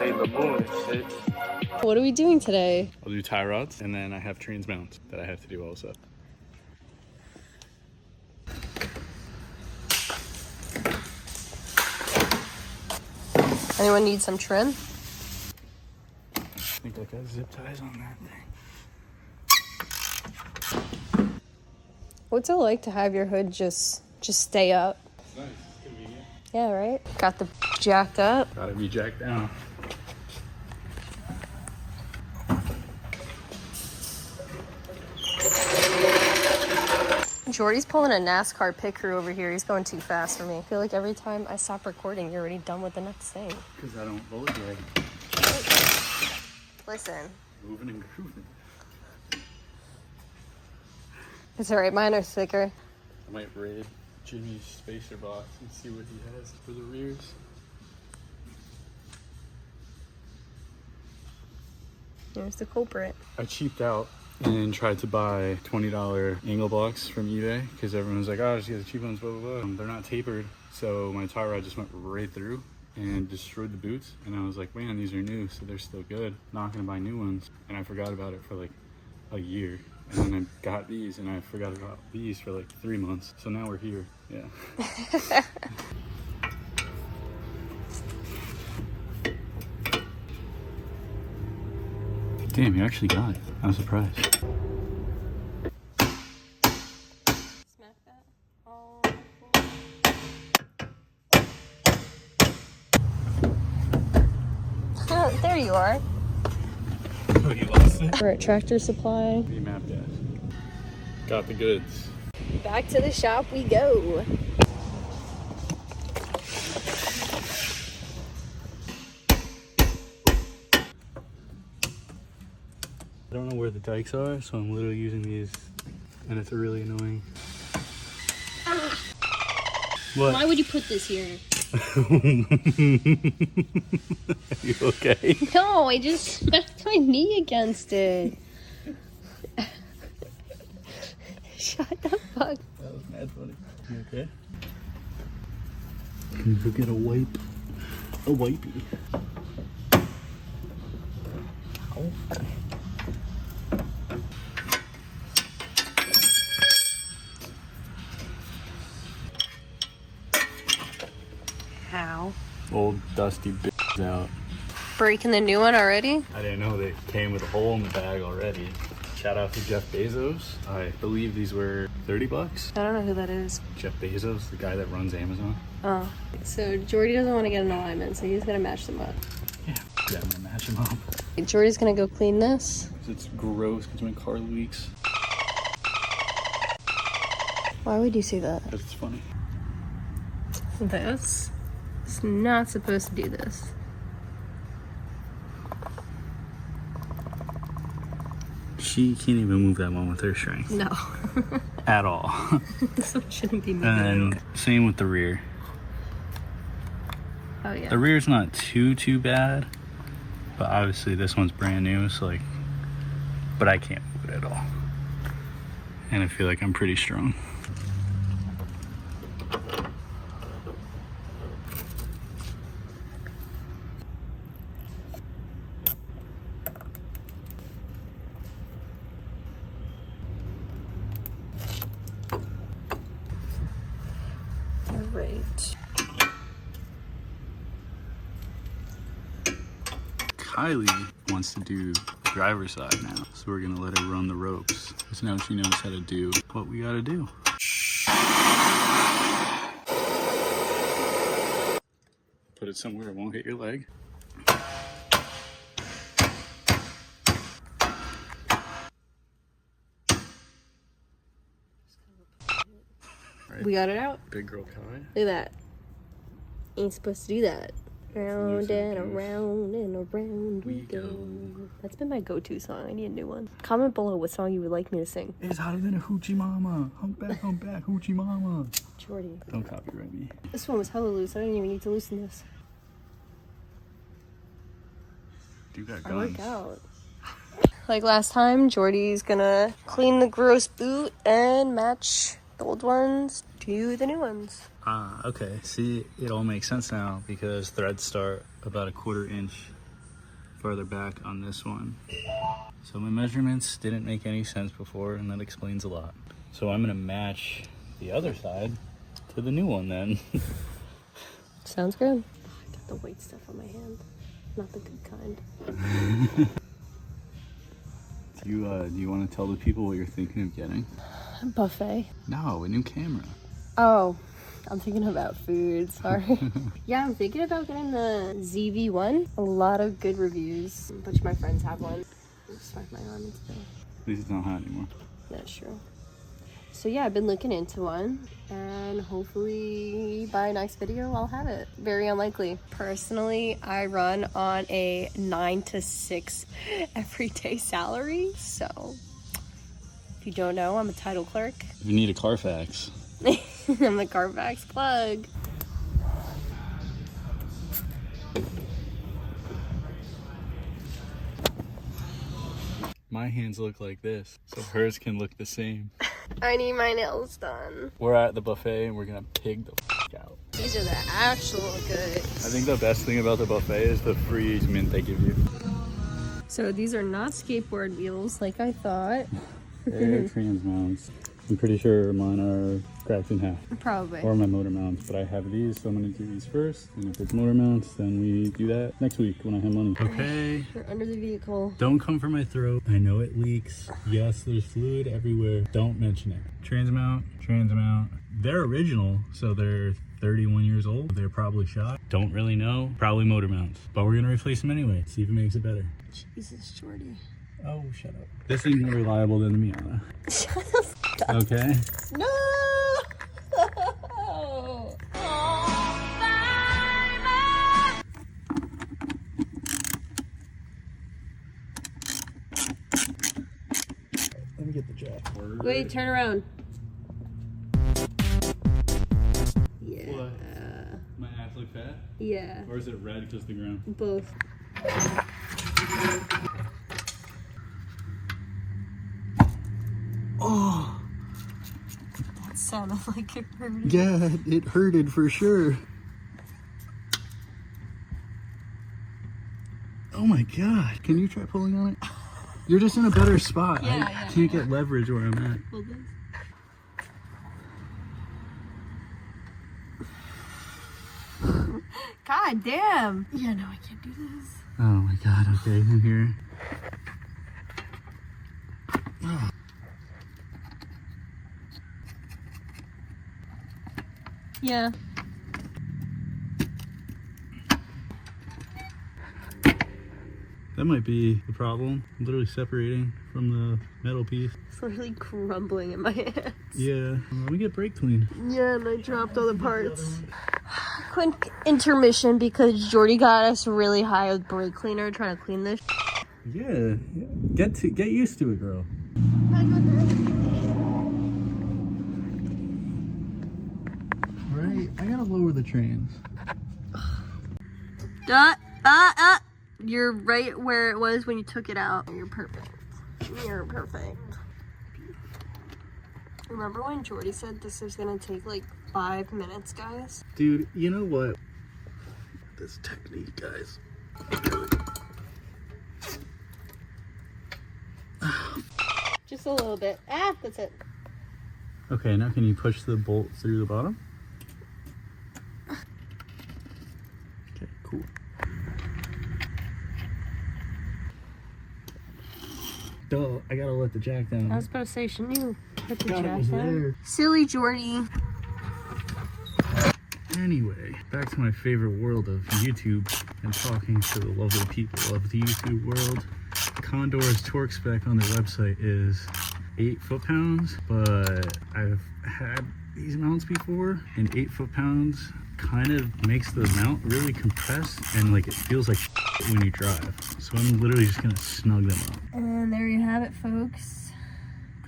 Sailor Moon and shit. What are we doing today? I'll do tie rods, and then I have trans mounts that I have to do also. Anyone need some trim? I think I got zip ties on that thing. What's it like to have your hood just stay up? It's nice, it's convenient. Yeah, right? Got the jacked up. Gotta be jacked down. Jordy's pulling a NASCAR pit crew over here. He's going too fast for me. I feel like every time I stop recording, you're already done with the next thing. Because I don't bullet drag. Listen. Moving and grooving. It's alright, mine are thicker. I might raid Jimmy's spacer box and see what he has for the rears. Here's the culprit. I cheaped out and tried to buy $20 angle blocks from eBay because everyone's like, oh, just get the cheap ones, blah, blah, blah. They're not tapered. So my tie rod just went right through and destroyed the boots. And I was like, man, these are new, so they're still good. Not gonna buy new ones. And I forgot about it for like a year. And then I got these and I forgot about these for like 3 months. So now we're here, yeah. Damn, you actually got it. I was surprised. Smack that. Oh, there you are. Oh, you lost it? We're at Tractor Supply. Remap gas. Got the goods. Back to the shop we go. I don't know where the dikes are, so I'm literally using these, and it's really annoying. What? Why would you put this here? Are you okay? No, I just smacked my knee against it. Shut the fuck. That was mad funny. You okay? Can you go get a wipe? A wipey. Ow. How? Old dusty bitch out. Breaking the new one already? I didn't know they came with a hole in the bag already. Shout out to Jeff Bezos. I believe these were 30 bucks. I don't know who that is. Jeff Bezos, the guy that runs Amazon. Oh. So Jordy doesn't want to get an alignment, so he's gonna match them up. Yeah, I'm gonna match them up. Jordy's gonna go clean this. It's gross because my car leaks. Why would you say that? Because it's funny. This is not supposed to do this. She can't even move that one with her strength. No. At all. This one shouldn't be moving. And then same with the rear. Oh yeah. The rear's not too bad, but obviously this one's brand new, so like, but I can't move it at all. And I feel like I'm pretty strong. Right. Kylie wants to do driver's side now, so we're gonna let her run the ropes, because now she knows how to do what we gotta do. Put it somewhere it won't hit your leg. Right. We got it out. Big girl Kai. Look at that. Ain't supposed to do that. Round and goose. around and around we We go. go. That's been my go-to song. I need a new one. Comment below what song you would like me to sing. It's hotter than a hoochie mama. Humpback, hoochie mama. Jordy. Don't copyright me. This one was hella loose. I don't even need to loosen this. You got I guns. work out. Like last time, Jordy's gonna clean the gross boot and match the old ones to the new ones. Ah, okay. See, it all makes sense now because threads start about a 1/4 inch farther back on this one. So my measurements didn't make any sense before, and that explains a lot. So I'm gonna match the other side to the new one then. Sounds good. I got the white stuff on my hand. Not the good kind. Do you want to tell the people what you're thinking of getting? A buffet. No, a new camera. Oh, I'm thinking about food, sorry. Yeah, I'm thinking about getting the ZV-1. A lot of good reviews. A bunch of my friends have one. Smack my arm into the... At least it's not hot anymore. That's true. So yeah, I've been looking into one, and hopefully by next video I'll have it. Very unlikely. Personally, I run on a 9 to 6 everyday salary. So if you don't know, I'm a title clerk. You need a Carfax. I'm the Carfax plug. My hands look like this, so hers can look the same. I need my nails done. We're at the buffet and we're gonna pig the out. These are the actual goods. I think the best thing about the buffet is the free mint they give you. So these are not skateboard wheels like I thought. They're trans mounts. I'm pretty sure mine are cracked in half. Probably. Or my motor mounts, but I have these, so I'm gonna do these first. And if it's motor mounts, then we do that next week when I have money. Okay. They're under the vehicle. Don't come for my throat. I know it leaks. Yes, there's fluid everywhere. Don't mention it. Trans mount, trans mount. They're original, so they're 31 years old. They're probably shot. Don't really know. Probably motor mounts. But we're gonna replace them anyway. See if it makes it better. Jesus, Jordy. Oh, shut up. This thing's more reliable than the Miata. Shut the f up. Okay. No! Let me get the jack. Wait, turn around. Yeah. What? My ass look fat? Yeah. Or is it red because the ground? Both. Oh! That sounded like it hurted. Yeah, it hurted for sure. Oh my god. Can you try pulling on it? You're just in a better spot. Yeah, I can't get leverage where I'm at. Hold this. God damn. Yeah, no, I can't do this. Oh my god, okay, in here. Oh. Yeah. That might be the problem. I'm literally separating from the metal piece. It's literally crumbling in my hands. Yeah, let me get brake clean. Yeah, and I dropped all the parts. Quick intermission because Jordy got us really high with brake cleaner trying to clean this. Yeah, get used to it, girl. Right, I gotta lower the trans. You're right where it was when you took it out. You're perfect. You're perfect. Remember when Jordy said this was gonna take like 5 minutes, guys? Dude, you know what? This technique, guys. Just a little bit. Ah, that's it. Okay, now can you push the bolt through the bottom? Okay, cool. Duh, I gotta let the jack down. I was about to say, shouldn't you put the God, it jack was down? there. Silly Jordy. Anyway, back to my favorite world of YouTube and talking to the lovely people of the YouTube world. Condor's torque spec on their website is 8 foot-pounds, but I've had these mounts before, and 8 foot-pounds kind of makes the mount really compressed and like it feels like when you drive. So I'm literally just gonna snug them up. And there you have it, folks.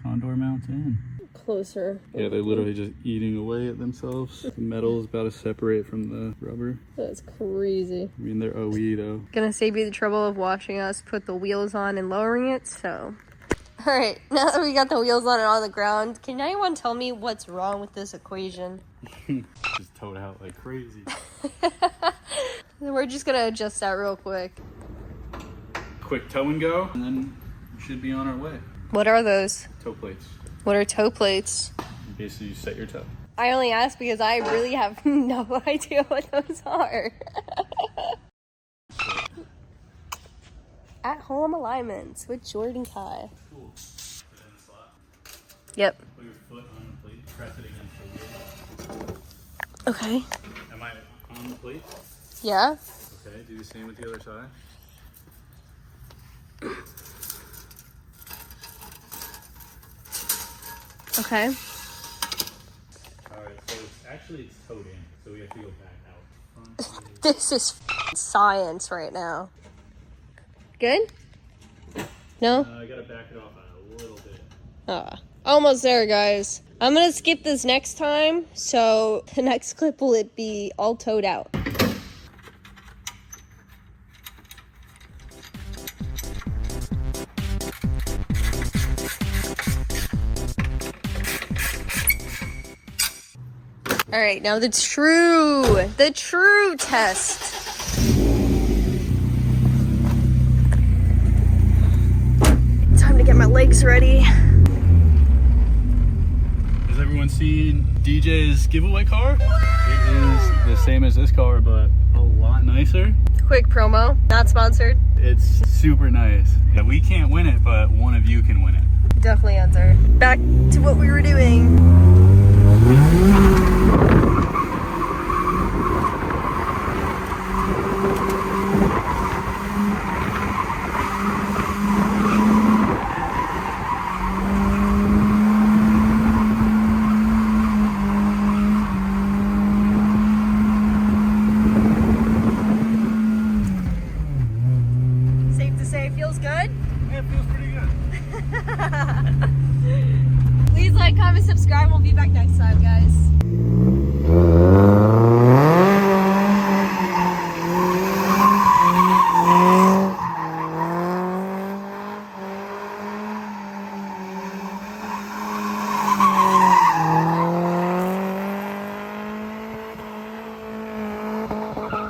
Condor mounts in. Closer. Yeah, they're literally just eating away at themselves. The metal is about to separate from the rubber. That's crazy. I mean, they're OE though. Gonna save you the trouble of watching us put the wheels on and lowering it, so. All right, now that we got the wheels on and on the ground, can anyone tell me what's wrong with this equation? Just towed out like crazy. We're just gonna adjust that real quick. quick tow and go, and then we should be on our way. What are those? Toe plates. What are toe plates? Basically, you set your toe. I only ask because I really have no idea what those are. At home alignments with Jordan Kai. Cool. Put it in the slot. Yep. Put your foot on the plate. Press it against the wheel. Okay. Am I on the plate? Yeah. Okay, do the same with the other side. Okay. Alright, so it's towed in, so we have to go back out. This is science right now. Good? No? I gotta back it off a little bit. Almost there, guys. I'm gonna skip this next time, so the next clip will it be all towed out. All right, now the true test. Time to get my legs ready. Has everyone seen DJ's giveaway car? It is the same as this car, but a lot nicer. Quick promo, not sponsored. It's super nice. Yeah, we can't win it, but one of you can win it. Definitely answer. Back to what we were doing. Safe to say, feels good? Yeah, it feels pretty good. Please like, comment, subscribe. We'll be back next time, guys.